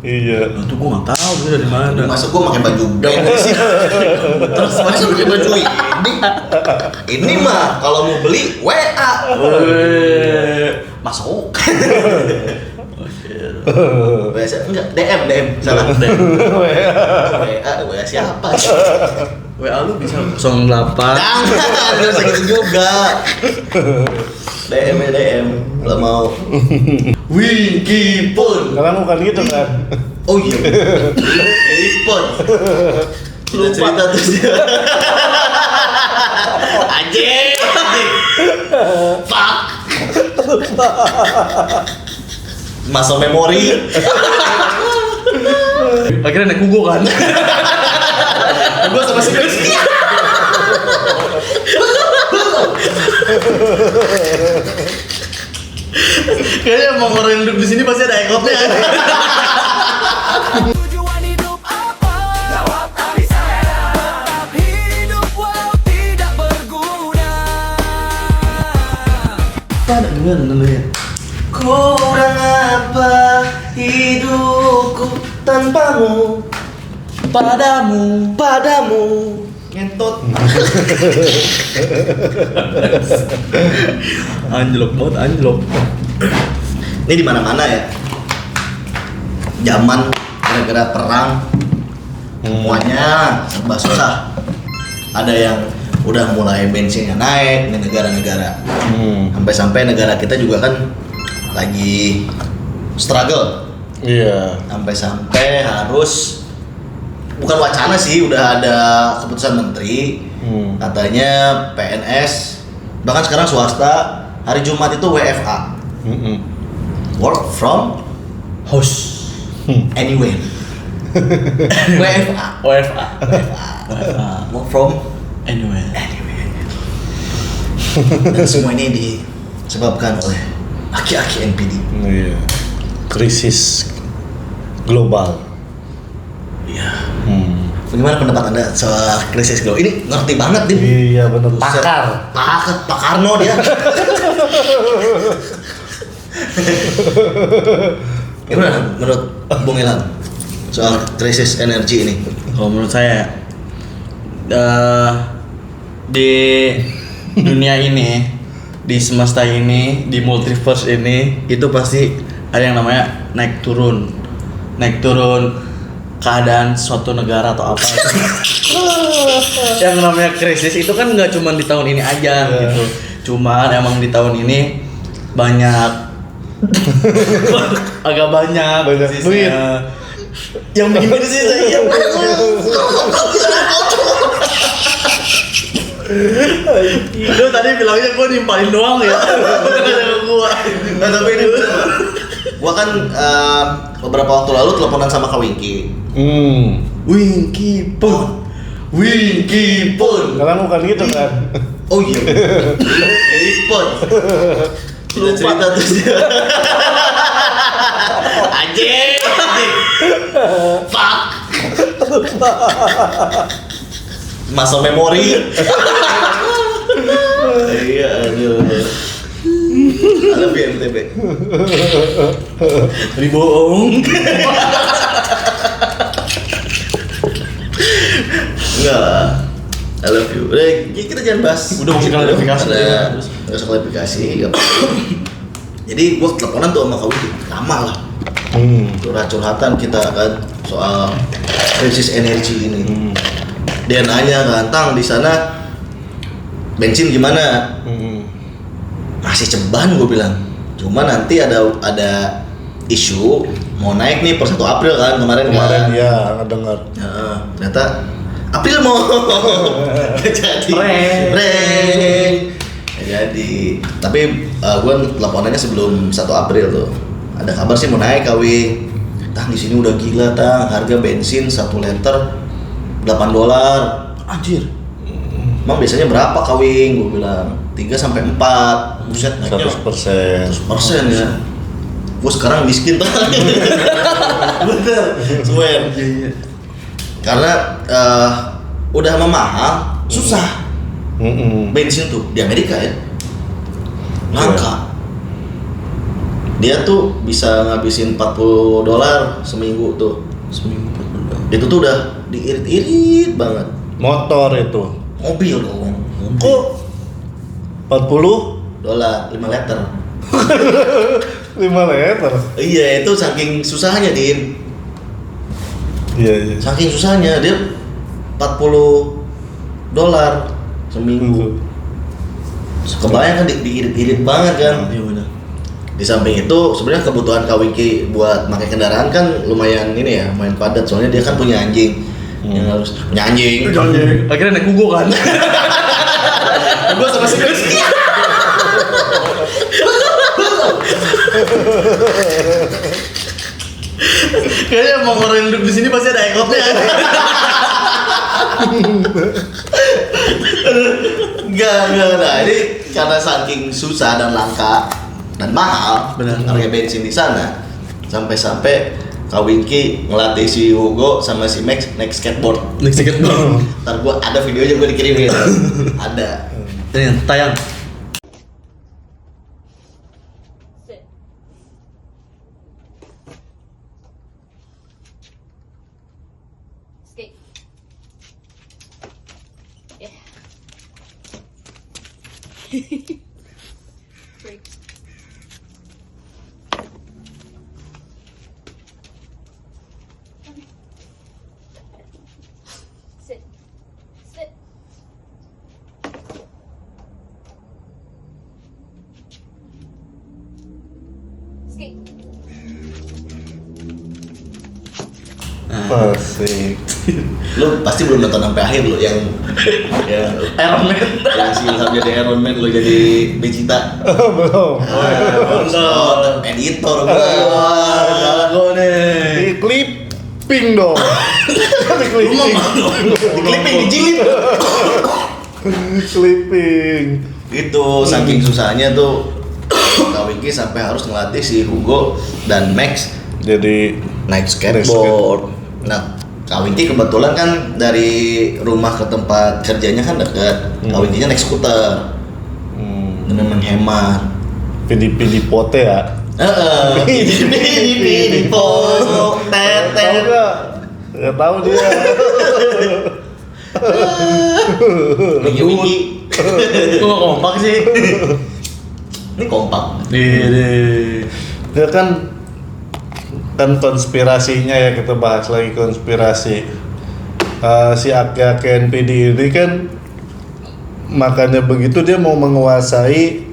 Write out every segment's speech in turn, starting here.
Iya. Itu gue nggak tahu dia dari mana. Masa gue pakai baju band sih? Terus masa pakai baju ini? Ini mah kalau mau beli WA. Masuk. WA enggak DM salah. WA siapa? WA lu bisa 08. Jangan, harus segitu juga. DM kalau mau. Winky Pun. Karena bukan gitu kan. Oh iya. Winky Pun. Cerita terus dia. Anjing. Fuck. Masuk memori. Akhirnya naik kugo kan. Gua sama si Chris. Kayaknya emang orang yang duduk di sini pasti ada ekotnya. Tujuan hidup apa? Jawab tak bisa. Tetap hidup walau tidak berguna. Ada gimana lu ya? Kurang apa hidupku tanpamu, padamu ngentot. Anjlok banget, anjlok. Ini di mana-mana ya. Zaman gara-gara perang semuanya serba susah. Ada yang udah mulai bensinnya naik di negara-negara. Sampai-sampai negara kita juga kan lagi struggle. Iya. Sampai-sampai harus, bukan wacana sih, udah ada keputusan menteri. Katanya PNS, bahkan sekarang swasta, hari Jumat itu WFA. Work from Host. anywhere. WFA. WFA. Work from Anyway. Dan semua ini disebabkan oleh aki-aki NPD. Iya. Krisis global. Iya. Bagaimana pendapat Anda soal krisis global? Ini ngerti banget nih. Iya benar. Pakar. Pak Karno dia. Gimana menurut Bung Ilham soal krisis energi ini? Kalau menurut saya di dunia ini, di semesta ini, di multiverse ini, itu pasti ada yang namanya naik turun keadaan suatu negara atau apa. Yang namanya krisis itu kan nggak cuma di tahun ini aja gitu. Cuman emang di tahun ini banyak agak banyak krisisnya. duit. Yang bikin krisis saya. Lu tadi bilangnya gue nimpalin doang ya. Bukan ada ke gua. Nah, tapi ini gua kan beberapa waktu lalu teleponan sama Kak Winky. Winky Pun. Winky Pun. Karena bukan gitu kan. Oh iya. Ipon. Cerita terus dia. Anjing. Fuck. Masuk memori. Iya, aduh. Ada BNTB. Dibohong. Enggak lah. I love you. Udah, kita jangan bahas. Udah, masih klarifikasi aja. Nggak usah klarifikasi. Nggak apa-apa. Jadi gua teleponan tuh sama Kak lama lah. Curhat-curhatan kita kan soal krisis energi ini. Dia nanya kan, Tang di sana bensin gimana? Masih ceban gue bilang. Cuma nanti ada isu mau naik nih per 1 April kan kemarin kan. Ya ngedengar. Ternyata April mau jadi reng. Jadi tapi gue teleponannya sebelum 1 April tuh. Ada kabar sih mau naik Kawi. Tang di sini udah gila Tang, harga bensin 1 liter $8. Anjir. Emang biasanya berapa Kawing? Gue bilang 3 sampai 4. Buset naiknya 100% ya. Gue sekarang miskin tuh. Bener. Swear. Karena udah memahal, susah. Bensin tuh di Amerika ya. Langka. Dia tuh bisa ngabisin $40 seminggu tuh. Seminggu 40 doang. Itu tuh udah diirit-irit banget. Motor itu. Mobil dong. Kok 40 $5 liter. 5 liter. Iya, itu saking susahnya, Din. Iya. Saking susahnya dia $40 seminggu. Kebayang kan diirit-irit banget kan. Iya benar. Di samping itu sebenarnya kebutuhan Kawiki buat pakai kendaraan kan lumayan ini ya, lumayan padat soalnya dia kan punya anjing. Yang harus punya anjing. Akhirnya naik kugo kan. Gua sama si Chris. Kayaknya emang orang yang duduk di sini pasti ada ekotnya. Enggak. Nah, ini karena saking susah dan langka dan mahal harga bensin di sana. Sampai-sampai Kawiki ngelatih si Hugo sama si Max naik skateboard. Naik skateboard. Ntar gua ada videonya gua dikirimin. Ada. Dan tayang. Sit. Skate. Yeah. Break. Sit. Sit. Skate. Asik. Lu pasti belum nonton sampai akhir lu yang Iron Man. yang si Ilham jadi Iron Man, lu jadi Vegeta. Belum. Nonton editor gua. Jago nih. Di clipping dong. Di clipping. Clipping dijilid. Clipping. Itu saking susahnya tuh Kawiki sampai harus ngelatih si Hugo dan Max Jadi naik skateboard. Nah, Kawiki kebetulan kan dari rumah ke tempat kerjanya kan dekat. Kawikinya naik skuter dengan menghemat. pidi pote ya. Pidi Tahu tetet. nggak tahu dia. Wiki. Kok kompak sih? Ini kompak. Dia kan konspirasinya ya, kita bahas lagi konspirasi. Si aki-aki NPD ini kan makanya begitu dia mau menguasai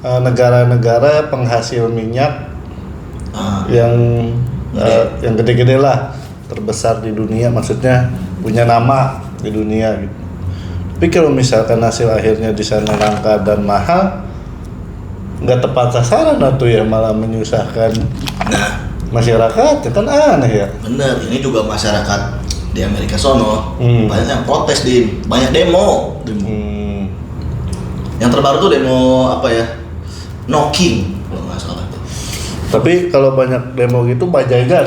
negara-negara penghasil minyak yang gede-gede lah, terbesar di dunia, maksudnya punya nama di dunia gitu. Tapi kalau misalkan hasil akhirnya di sana langka dan mahal, nggak tepat sasaran atau ya malah menyusahkan masyarakat, ya kan aneh ya. Bener, ini juga masyarakat di Amerika sono banyak yang protes, banyak demo. Yang terbaru tuh demo apa ya? Knocking kalau nggak salah. Tapi kalau banyak demo gitu bajai kan.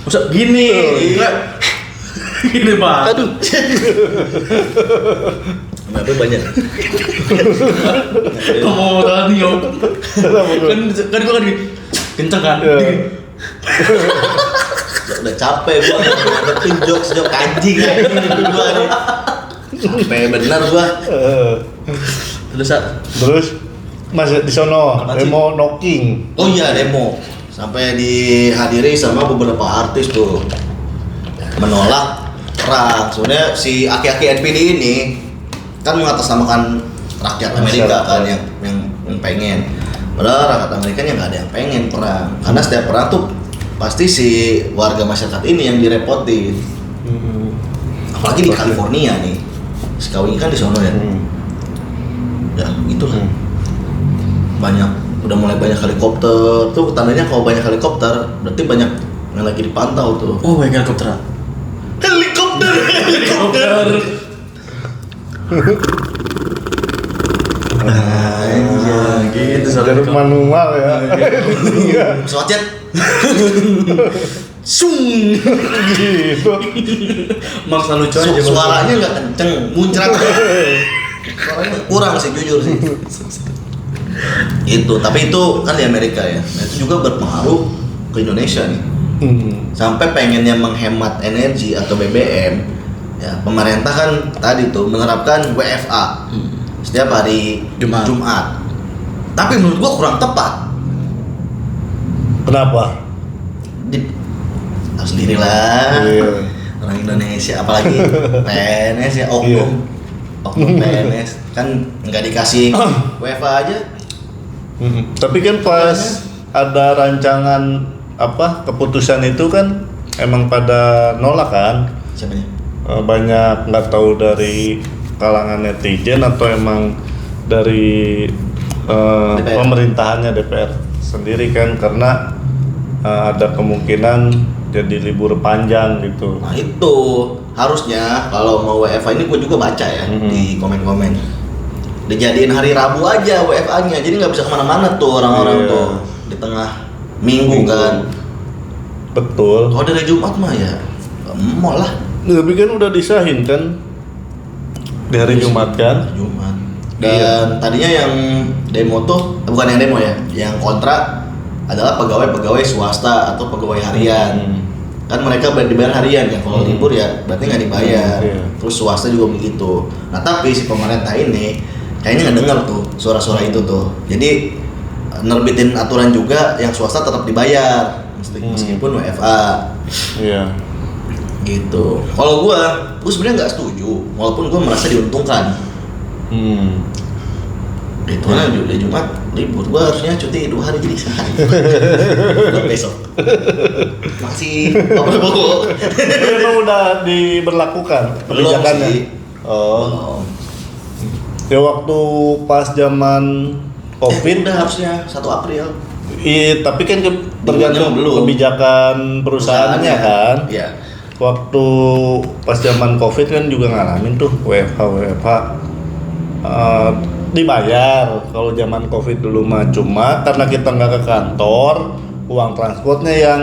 Masa gini? Gini Pak. Aduh. Kenapa banyak? Ngomong tadi yo. Kan gua kan gini. Kenceng kan? Udah capek gua ngadepin jokes anjing kayak gini gua nih. Capek bener gua. Terus masih di sono demo knocking. Oh iya, demo. Sampai dihadiri sama beberapa artis tuh. Menolak perang. Sebenarnya si aki-aki NPD ini kan mengatasnamakan rakyat Amerika kan yang pengen. Padahal rakyat Amerika nggak ada yang pengen perang. Karena setiap perang tuh pasti si warga masyarakat ini yang direpotin. Apalagi di California nih. Si Kawiki kan di sono ya. Ya itulah. Udah mulai banyak helikopter. Tuh tandanya kalau banyak helikopter berarti banyak yang lagi dipantau tuh. Oh, banyak helikopter. Helikopter. Gitu Jalur manual ya. Pesawat jet. Sung. Gitu. Maksa lucu aja. Suaranya nggak kenceng, muncrat. Suaranya kurang sih jujur sih. Itu, tapi itu kan di Amerika ya. Nah, itu juga berpengaruh ke Indonesia nih. Sampai pengennya menghemat energi atau BBM, ya pemerintah kan tadi tuh menerapkan WFA setiap hari Jumat. Tapi menurut gua kurang tepat. Kenapa? Tahu sendirilah. Iya. Orang Indonesia apalagi PNS ya, oknum PNS kan nggak dikasih WFA aja. Tapi kan pas ada rancangan keputusan itu kan emang pada nolak kan? Siapanya? Banyak nggak tahu dari kalangan netizen atau emang dari DPR. pemerintahannya DPR sendiri kan, karena ada kemungkinan jadi libur panjang gitu. Nah itu harusnya kalau mau WFA ini gue juga baca ya di komen-komen dijadiin hari Rabu aja WFA-nya, jadi nggak bisa kemana-mana tuh orang-orang tuh di tengah minggu kan. Betul. Kalau dari Jumat mah ya nggak mau lah. Tapi kan udah disahin kan di hari Jumat kan? Jumat. Dan tadinya yang demo tuh bukan yang demo ya, yang kontra adalah pegawai-pegawai swasta atau pegawai harian. Kan mereka dibayar harian ya, kalau libur ya berarti nggak dibayar. Terus swasta juga begitu. Nah tapi si pemerintah ini kayaknya nggak dengar tuh suara-suara itu tuh. Jadi nerbitin aturan juga yang swasta tetap dibayar meskipun WFA. Iya. Gitu. Kalau gua sebenarnya nggak setuju, walaupun gua merasa diuntungkan. Itu kan di Jumat libur, gua harusnya cuti 2 hari jadi sehari. Buat besok. Masih apa? Emang udah diberlakukan kebijakannya? sih. Oh. Ya waktu pas zaman COVID Udah harusnya 1 April. iya, tapi kan tergantung belum. kebijakan perusahaannya kan. Iya. Waktu pas zaman COVID kan juga ngalamin tuh WFH. Dibayar kalau zaman COVID dulu mah, cuma karena kita nggak ke kantor, uang transportnya yang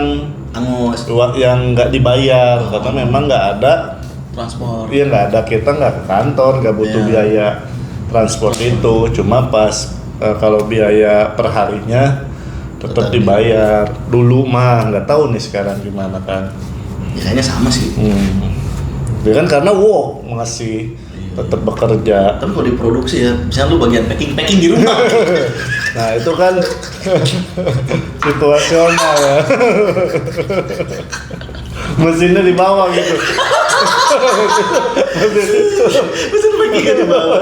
Angus. yang nggak dibayar karena memang nggak ada transport. Iya, nggak ada, kita nggak ke kantor, nggak butuh biaya transport itu. Cuma pas kalau biaya per harinya tetap dibayar. Dulu mah nggak tahu nih sekarang gimana kan. Ya kayaknya sama sih. Ya kan karena masih tetap bekerja. Tapi kalau diproduksi ya, misalnya lu bagian packing di rumah. Nah itu kan situasional ya. Mesinnya di bawah gitu. Mesin packing di bawah.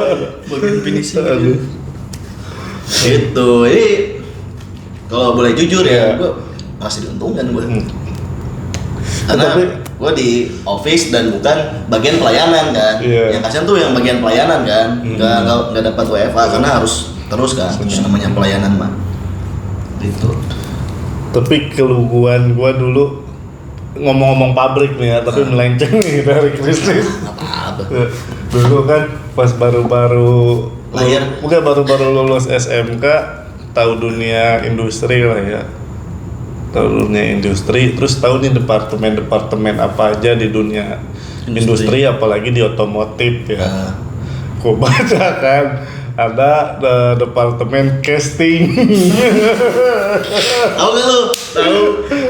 Bagian finishing. Gitu. Ini kalau boleh jujur ya, gue masih diuntungkan gue. Karena gue di office dan bukan bagian pelayanan kan. Yang kasihan tuh yang bagian pelayanan kan, nggak dapat WFA karena harus terus kan, yang namanya pelayanan mah. Gitu. Tapi keluguan gue dulu ngomong-ngomong pabrik nih ya, tapi melenceng nih dari bisnis. Apa-apa. Dulu kan pas baru-baru lahir, bukan baru-baru lulus SMK, tahu dunia industri lah ya. Tahu dunia industri, terus tahu nih departemen apa aja di dunia industri apalagi di otomotif ya. Gua baca kan ada departemen casting. Tahu gak lu? Tahu.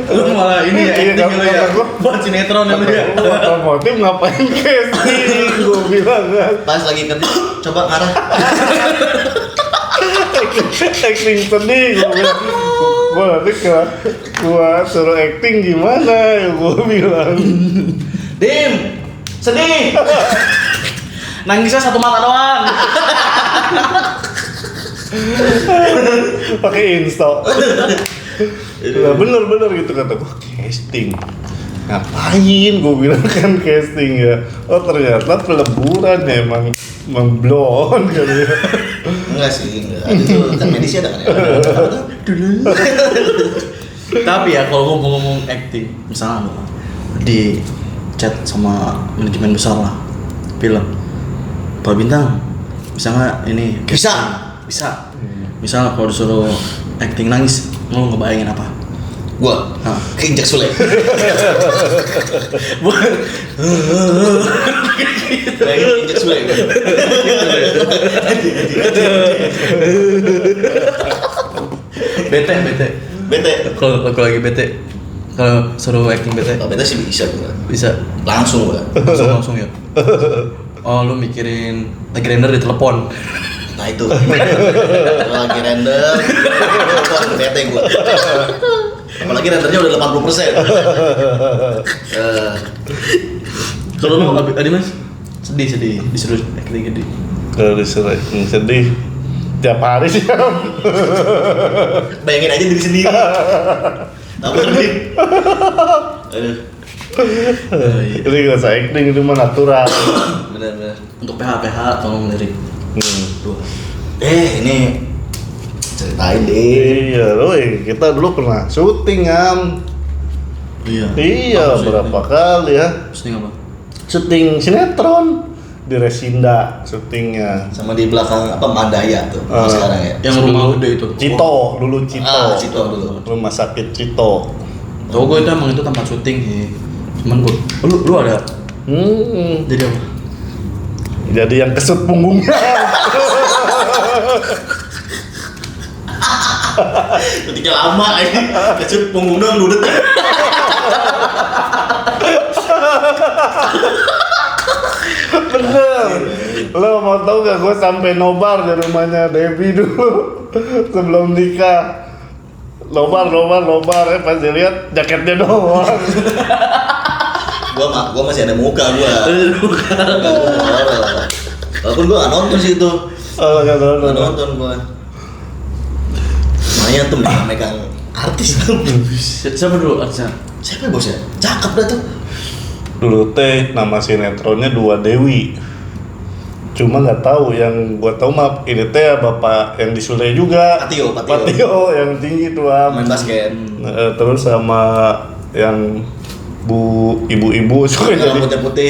Lu malah ini ya, Iya, acting lu ya. kata gua, Buat sinetron itu ya. otomotif ngapain casting? Gua bilang kan. Pas lagi kerja, coba ngarah. Acting sedih, gua nanti gua suruh acting gimana ya, gua bilang. Dim, sedih. Nangisnya 1 mata doang. Pakai insto. Nah, bener gitu kata gua, casting ngapain, gua bilang kan casting ya. Oh ternyata peleburan ya, emang memblon kali ya. Enggak sih, enggak. Itu kan medisnya ada kan ya. Tapi ya kalau ngomong-ngomong acting, misalnya lu di chat sama manajemen besar lah, film Pak Bintang, bisa nggak ini? Bisa. Bisa. Misalnya kalau disuruh acting nangis, lu ngebayangin apa? Gua Hah. keinjak Sule. Keinjak Sule. Bete. Bete. Kalau aku lagi bete, kalau suruh acting bete, Oh, bete sih bisa gua. bisa Langsung gua. langsung ya. Oh, lu mikirin lagi render di telepon. Nah itu. Gua lagi render. Wah, bete gua. Apalagi rendernya udah 80%. Kalau lu Adi Mas sedih disuruh acting gede. Kalau disuruh sedih tiap hari sih. Bayangin aja diri sendiri. Tahu sedih. Aduh. Ini gak usah acting, itu mah natural. Benar. Untuk PH tolong lirik. Hmm. Ini ceritain deh. Iya, kita dulu pernah syuting Iya. Iya, Apa sih? berapa kali ya? Syuting apa? Syuting sinetron di Resinda syutingnya. Sama di belakang apa Mandaya tuh sekarang ya. Yang rumah gede itu. Cito, dulu Cito. Cito dulu. Rumah sakit Cito. Tahu gue itu emang itu tempat syuting sih. Cuman gue, lu ada. Jadi apa? Jadi yang kesut punggungnya. Ketika lama ini kecut punggungnya ludet. Bener. Lo mau tau gak gue sampai nobar di rumahnya Debbie dulu sebelum nikah. Nobar, pas dilihat jaketnya doang. Gua masih ada muka gua. Walaupun gua nggak nonton sih itu. Oh, gak Nggak nonton gua. Makanya tuh megang artis. Siapa dulu artisnya? Siapa ya, bos ya? Cakep dah tuh. Dulu teh nama sinetronnya Dua Dewi. Cuma nggak tahu, yang gua tahu mah ini teh bapak yang di Sule juga. Patio. Yang tinggi tuh Main basket. Terus sama yang ibu-ibu suka Yang jadi rambutnya putih.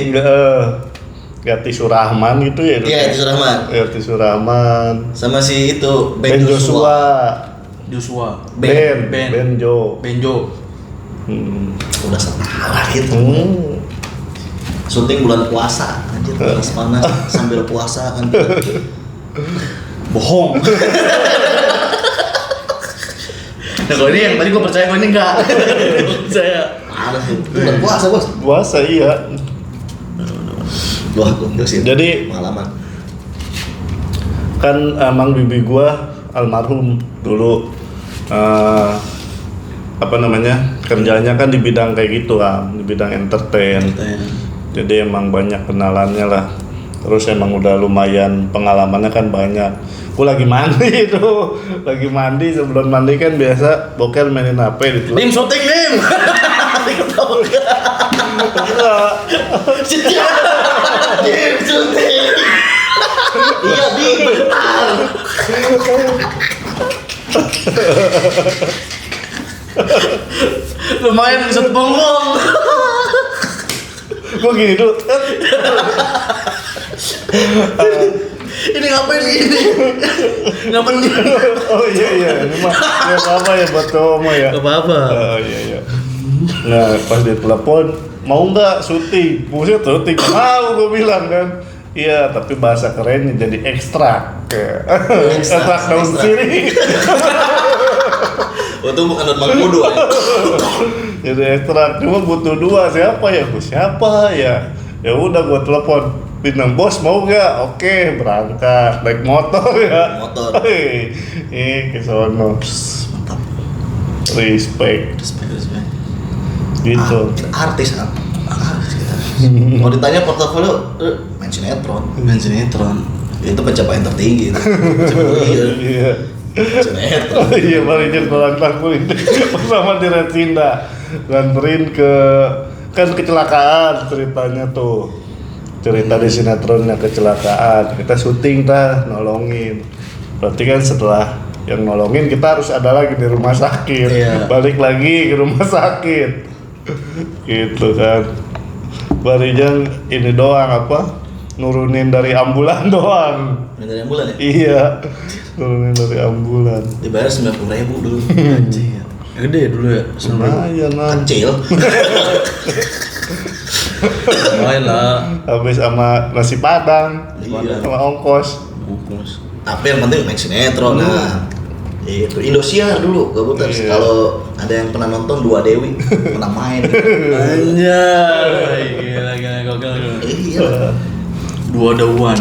Gati Surahman gitu ya. Iya, itu Surahman. Gati Surahman. Sama si itu Ben Joshua. Ben Jo. Benjo. Udah setara gitu. Syuting bulan puasa, anjir panas sambil puasa kan. Bohong. Nah, kalau ini yang tadi gue percaya, kalau ini enggak. Percaya. Panas tuh. Bulan puasa, Bos. Puasa iya. Wah, sih. Jadi- pengalaman. Kan emang bibi gua almarhum dulu kerjanya kan di bidang kayak gitu di bidang entertain. Jadi emang banyak kenalannya lah. Terus emang udah lumayan pengalamannya kan banyak. Gua lagi mandi tuh, sebelum mandi kan biasa boker mainin HP di teluk. Nim syuting, Nim. Enggak. Syuting. Iya, Bi. Lumayan bisa bongbong. Gua gini dulu. Ini ngapain ini? Ngapain ini? Oh iya, ini mah ya apa ya buat cowok ya. Apa-apa. Oh iya. Nah pas dia telepon mau nggak syuting, buset syuting mau gue bilang kan. Iya tapi bahasa kerennya jadi ekstrak, ekstrak daun sirih. Untung bukan daun mangkudu ya. Jadi ekstrak cuma butuh dua siapa ya? Ya udah gue telepon. Bintang bos mau nggak? Oke berangkat naik motor ya. Motor. Ke sono. Mantap. Respect Respect. gitu. Artis kita. Mau ditanya portofolio, main sinetron. Main sinetron. Itu pencapaian tertinggi. Iya. Sinetron. Iya baru nganterin bersama di Resinda, nganterin ke kan kecelakaan ceritanya tuh, cerita di sinetronnya kecelakaan, kita syuting nolongin, berarti kan setelah yang nolongin kita harus ada lagi di rumah sakit, Iya. balik lagi ke rumah sakit, gitu kan, barunya ini doang nurunin dari ambulan doang. Main dari ambulan ya? Iya, nurunin dari ambulan. Dibayar 90.000 dulu. Anjir. Gede dulu ya. Lumayan lah. Kecil. Main lah. Habis sama nasi padang, Iya. sama ongkos. Bungkus. Tapi yang penting main sinetron. Nah, itu Indosiar dulu gabutan. Iya. Kalau ada yang pernah nonton Dua Dewi pernah main. Anjay, gila gokil. Iya. Dua dawan.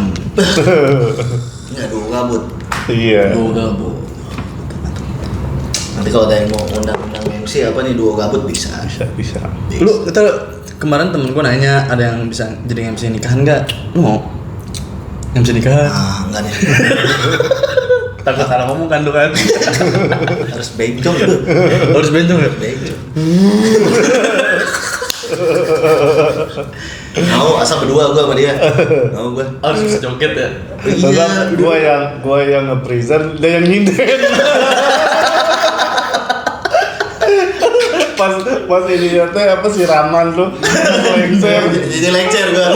Enggak dua gabut. Iya. Dua gabut. Nanti kalau ada yang mau undang-undang MC apa nih Dua Gabut bisa. Bisa. Lu kita kemarin temen gua nanya ada yang bisa jadi MC nikahan nggak? Lu mau? MC nikahan? Enggak nih. Takut salah ngomong kan lu kan? Harus bencong tuh. Harus bencong ya? Bencong. Mau asal berdua gua sama dia. Mau gua. Harus bisa joget ya? Iya, gua yang nge-present, dia yang nyinden. pas ini teh apa sih Raman tuh lengser. Jadi lecture gua.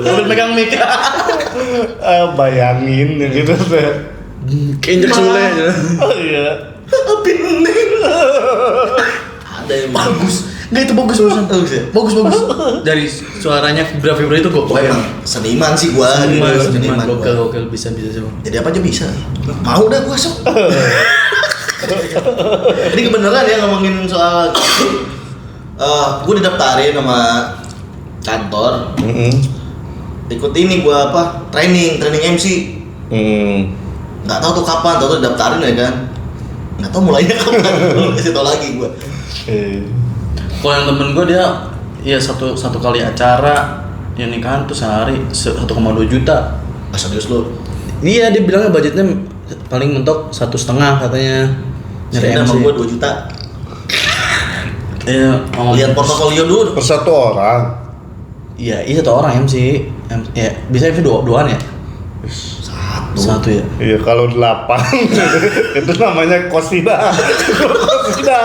Udah megang mic. Bayangin yang gitu teh. Keinjek sule ya. Oh iya. Ada yang Bagus. Nggak itu bagus bagusan. Bagus bagus. Dari suaranya vibra itu kok. Gua emang seniman sih gua. Seniman gua. gokil bisa coba. Jadi apa aja bisa. Mau dah gua sok. Ini kebenaran ya ngomongin soal gue didaftarin sama kantor. Ikut ini gue apa? Training MC. Nggak tahu tuh kapan, tahu tuh didaftarin ya kan. Nggak tahu mulainya kapan. Belum kasih tau lagi gue. Kalau yang temen gue dia ya satu kali acara yang nikahan tuh sehari 1,2 juta. Serius lu? Iya dia bilangnya budgetnya paling mentok 1,5 katanya. Nyari Saya MC. sama gue 2 juta. Iya, mau Lihat portofolio dulu. Per satu orang. Iya, satu orang MC. Ya, bisa MC duaan ya? Satu ya. Iya kalau 8 itu namanya kosida. Kosida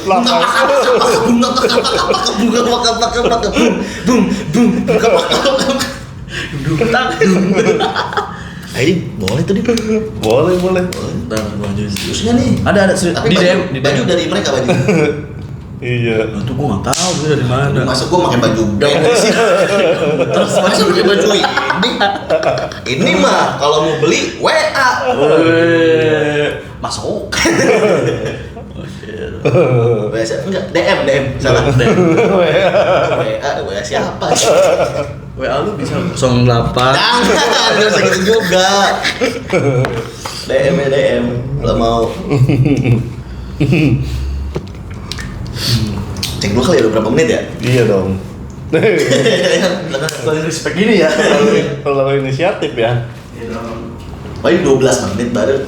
8. Ayo, boleh tuh nih. Boleh. Bentar, gua aja. Terusnya nih. Ada Tapi di baju, DM, di baju DM. dari mereka baju. Iya. Nah, tuh gua nggak tahu dia dari mana. Masa gue pakai baju band sih? Terus masa pakai baju ini? Ini mah kalau mau beli WA. Masuk. WA enggak DM salah. WA siapa? WA lu bisa 08. Jangan, nggak usah gitu juga. DM kalau mau. Cek dulu kali ya, udah berapa menit ya? Iya dong. Kalau respect gini ya. Kalau inisiatif ya. Paling 12 menit baru.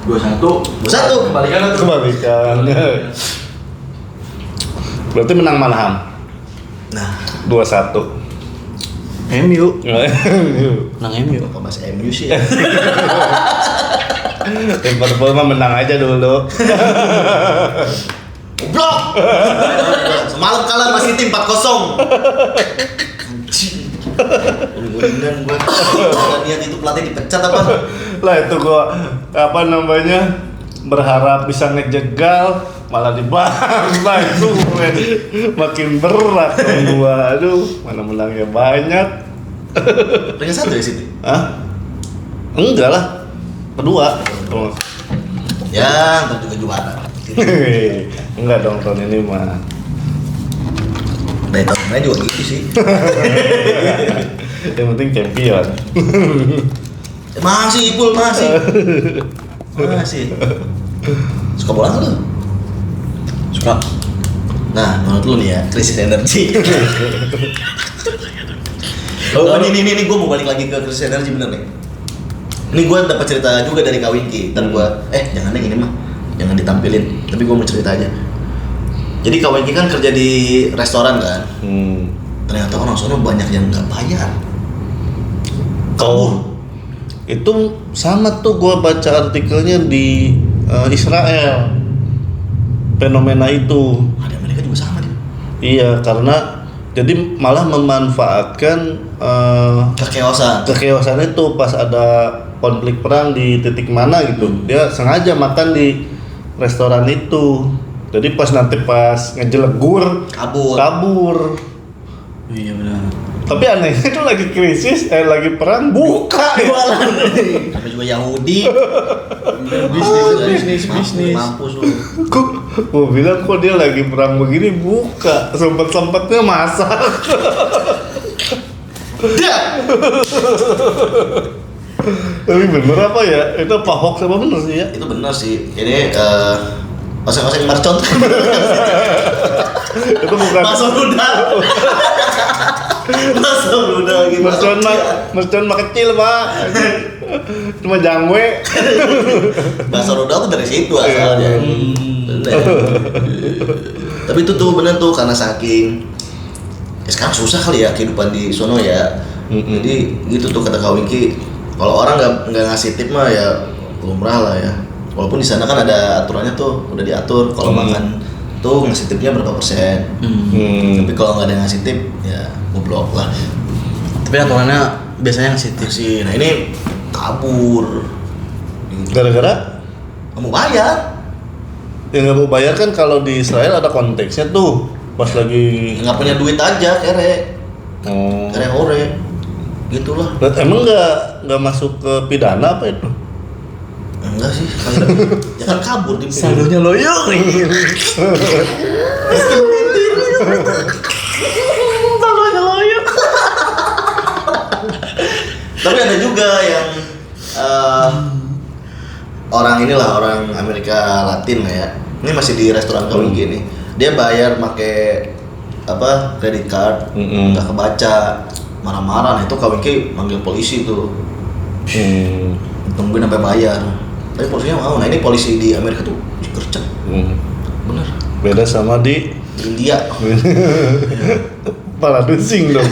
21. Kembalikan tuh. Kebalikan. Berarti menang Manham. Nah, 2-1. MU. Nang MU. kok bahas MU sih ya? Liverpool mah menang aja dulu. Goblok! Semalam kalah sama City 4-0. Anjing. Udah gua. Ada niat itu pelatih dipecat apa? Lah itu gua apa namanya berharap bisa ngejegal malah dibahas lah itu makin berat dong gua. Aduh, mana menangnya banyak. Peringkat 1 ya City? Hah? Enggak lah. Kedua. Oh. Ya, ntar juga juara. Enggak dong tahun ini mah. Dari tahun kemarin juga gitu sih. Yang penting champion. Masih Ipul, masih. Suka bola nggak lu? Suka. Nah, menurut lu nih ya, krisis energi. Ini gue mau balik lagi ke krisis energi bener nih. Ini gue dapat cerita juga dari Kak Winky. Dan gue, jangan deh ini mah, jangan ditampilin. Tapi gue mau cerita aja. Jadi Kak Winky kan kerja di restoran kan. Ternyata orang sono banyak yang nggak bayar. Oh, itu sama tuh gue baca artikelnya di Israel. Fenomena itu. Ada mereka juga sama dia. Iya, karena jadi malah memanfaatkan kekeosan itu pas ada konflik perang di titik mana gitu. Dia sengaja makan di restoran itu. Jadi pas ngejelegur kabur. Iya benar. Tapi anehnya itu lagi krisis, lagi perang buka jualan. Tapi juga Yahudi. Bisnis. Mampus lu. Gue bilang kok dia lagi perang begini buka, sempet-sempetnya masak. Tapi bener apa ya? Itu apa hoax apa bener sih ya? Itu benar sih. Ini oseng-oseng mercon. Itu bukan Bakso rudal. Bakso rudal gitu. mercon mah kecil pak. Cuma jangwe. Bakso rudal tuh dari situ asalnya. Bener. Tapi itu tuh bener tuh karena saking sekarang susah kali ya kehidupan di sono ya. Jadi gitu tuh kata Kak Wingky, kalau orang nggak ngasih tip mah ya lumrah lah ya. Walaupun di sana kan ada aturannya tuh, udah diatur kalau makan tuh ngasih tipnya berapa persen. Tapi kalau nggak ada yang ngasih tip ya goblok lah. Tapi aturannya biasanya ngasih tips. Nah ini kabur. Gara-gara Nggak mau bayar. yang nggak mau bayar kan kalau di Israel ada konteksnya tuh pas lagi. Nggak punya duit aja kere. Kere hore. Gitulah. Emang nggak masuk ke pidana apa itu? Enggak sih, ya kan kabur di Saldonya loyo. Saldonya loyo. Tapi ada juga yang orang Amerika Latin lah ya. Ini masih di restoran Kak Wingky nih. Dia bayar pakai kredit card, nggak kebaca, marah-marah. Nah itu Kak Wingky manggil polisi tuh. Tungguin sampai bayar. Tapi polisinya mau. Nah ini polisi di Amerika tuh gercep. Bener. Beda sama di India. Pala dusing dong.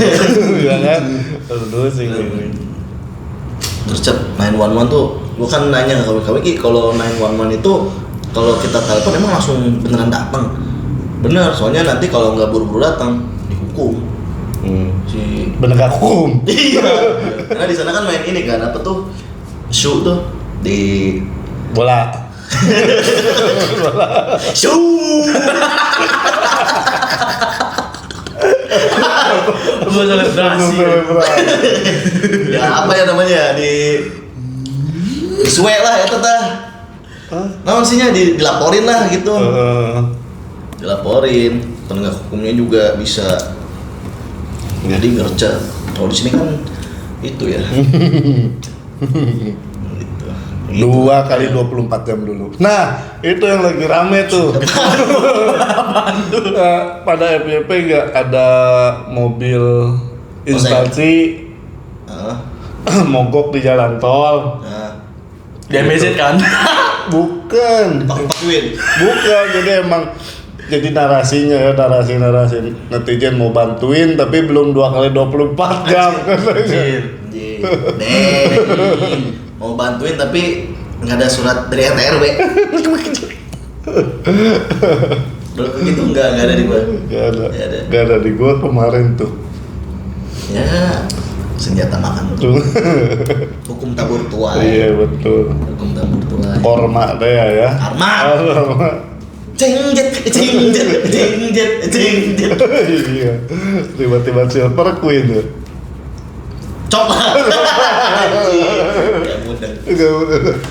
Ya kan? Pala dusing ini. Gercep 911 tuh, gua kan nanya ke Kak Wingky kalau 911 itu kalau kita telepon emang langsung beneran datang. Bener, soalnya nanti kalau nggak buru-buru datang dihukum. Si Penegak hukum. iya. Karena di sana kan main ini kan apa tuh? Shoe tuh di Bola. shoe. Selebrasi. Ya apa ya namanya di suwe lah ya teteh. Namun sihnya dilaporin lah gitu. Dilaporin, penegak hukumnya juga bisa. Jadi gercep. Kalau di sini kan itu ya. Gitu. 2 kali 24 jam dulu. Nah, itu yang lagi rame tuh. Pada FYP nggak ada mobil instansi mogok di jalan tol. Nah, Di MBZ kan? Bukan. Pakuin. Bukan, jadi emang jadi narasinya ya, narasi netizen mau bantuin tapi belum 2 kali 24 jam. Anjir. Mau bantuin tapi nggak ada surat dari RT RW. Begitu nggak ada di gua. Gak ada di gua kemarin tuh. Ya senjata makan. Hukum tabur tuai. Iya betul. Hukum tabur tuai. Korma deh ya. Arma. Korma. Cengjet. Iya. Tiba-tiba Silver Queen ya. Coklat. Gak mudah. Gak udah.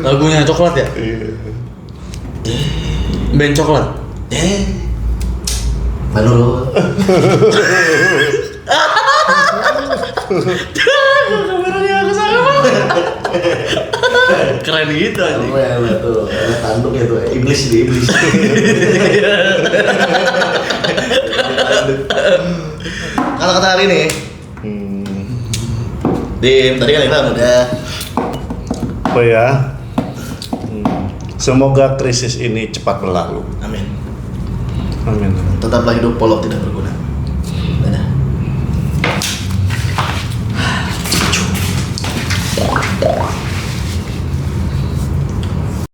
Lagunya coklat ya? Iya. Band coklat. Halo. Kameranya aku sama. Keren gitu anjing. Tuh, ada tanduknya tuh, iblis di iblis. Kata-kata hari ini, Dim, tadi kan kita udah Apa ya? Semoga krisis ini cepat berlalu. amin. Amin. Tetaplah hidup polos tidak berguna.